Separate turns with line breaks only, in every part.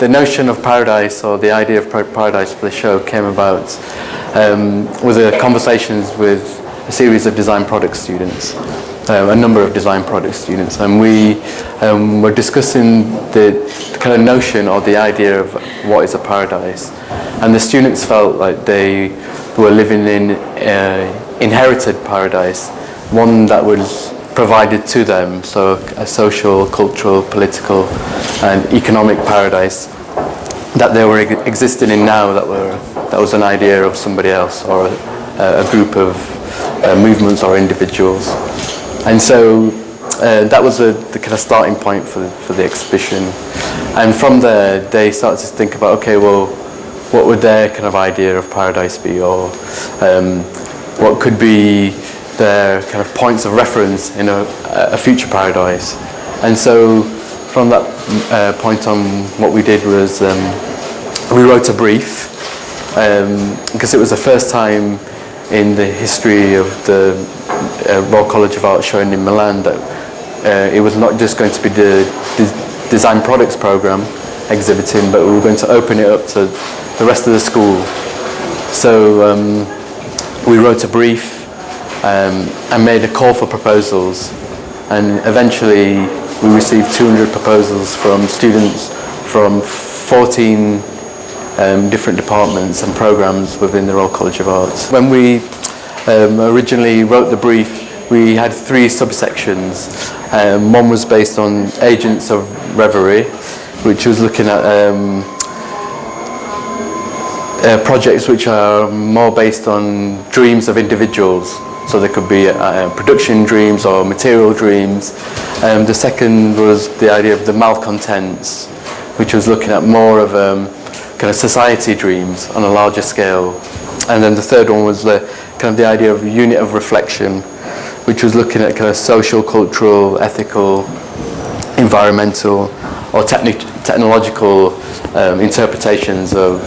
the notion of paradise, or the idea of paradise for the show, came about with conversations with a series of design product students, a number of design product students, and we were discussing the kind of notion or the idea of what is a paradise. And the students felt like they were living in inherited paradise, one that was provided to them, so a social, cultural, political and economic paradise that they were existing in now, that was an idea of somebody else, or a group of movements or individuals. And so that was the kind of starting point for the exhibition. And from there they started to think about, okay, well, what would their kind of idea of paradise be, or what could be their kind of points of reference in a future paradise. And so from that point on, what we did was we wrote a brief, because it was the first time in the history of the Royal College of Art showing in Milan that it was not just going to be the design products program exhibiting, but we were going to open it up to the rest of the school. So we wrote a brief and made a call for proposals, and eventually we received 200 proposals from students from 14 different departments and programs within the Royal College of Art. When we originally wrote the brief, we had 3 subsections. One was based on agents of reverie, which was looking at projects which are more based on dreams of individuals. So there could be production dreams or material dreams. The second was the idea of the malcontents, which was looking at more of kind of society dreams on a larger scale. And then the third one was the idea of unit of reflection, which was looking at kind of social, cultural, ethical, environmental, or technological interpretations of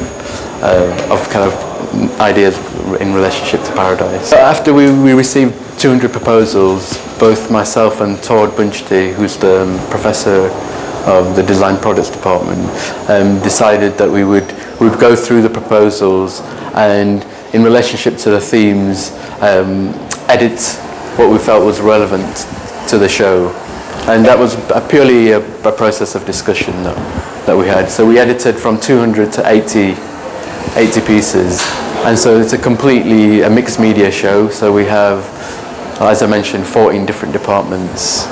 kind of ideas in relationship to paradise. So after we received 200 proposals, both myself and Tord Bunchty, who's the professor of the design products department, decided that we would go through the proposals and, in relationship to the themes, edit what we felt was relevant to the show. And that was purely a process of discussion that we had. So we edited from 200 to 80 pieces, and so it's a mixed media show. So we have, as I mentioned, 14 different departments,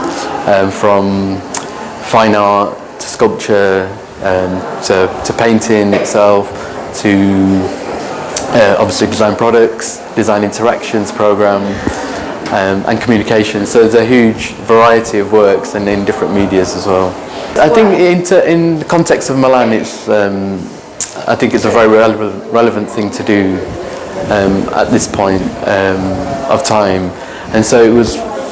from fine art to sculpture, to painting itself, to obviously design products, design interactions program, and communication. So there's a huge variety of works, and in different medias as well. I think in the context of Milan, I think it's a very relevant thing to do at this point of time. And so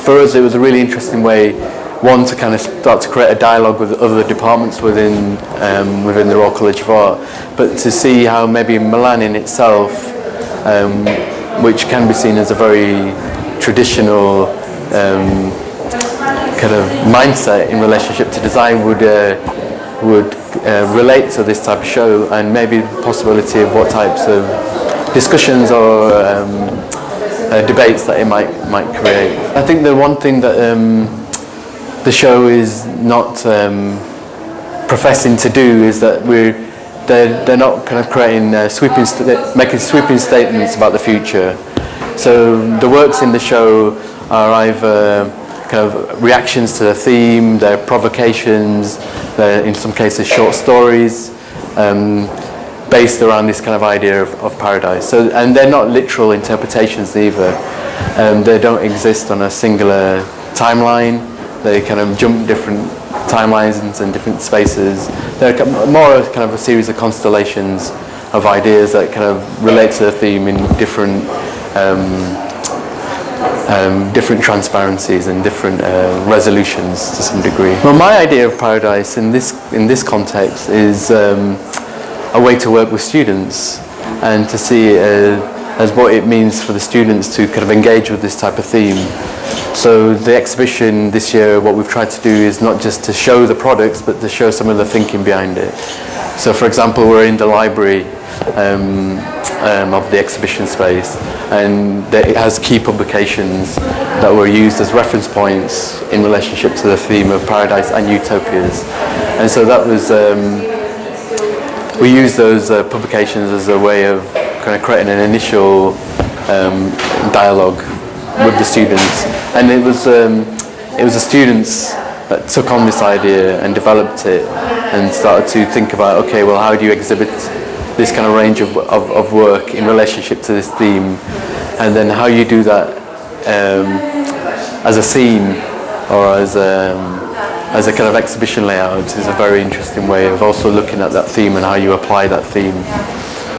for us, it was a really interesting way, one, to kind of start to create a dialogue with other departments within the Royal College of Art, but to see how maybe Milan in itself, which can be seen as a very traditional kind of mindset in relationship to design, would relate to this type of show, and maybe the possibility of what types of discussions or debates that it might create. I think the one thing that the show is not professing to do is that they're not kind of creating making sweeping statements about the future. So the works in the show are either kind of reactions to the theme, they're provocations, they're in some cases short stories, based around this kind of idea of paradise. So, and they're not literal interpretations either. They don't exist on a singular timeline. They kind of jump different timelines and different spaces. They're more kind of a series of constellations of ideas that kind of relate to the theme in different different transparencies and different resolutions to some degree. Well, my idea of paradise in this context is a way to work with students and to see it as what it means for the students to kind of engage with this type of theme. So the exhibition this year, what we've tried to do is not just to show the products, but to show some of the thinking behind it. So for example, we're in the library of the exhibition space, and it has key publications that were used as reference points in relationship to the theme of paradise and utopias. And so that was, we used those publications as a way of kind of creating an initial dialogue with the students. And it was the students that took on this idea and developed it and started to think about, okay, well, how do you exhibit this kind of range of work in relationship to this theme, and then how you do that as a scene or as a kind of exhibition layout is a very interesting way of also looking at that theme and how you apply that theme.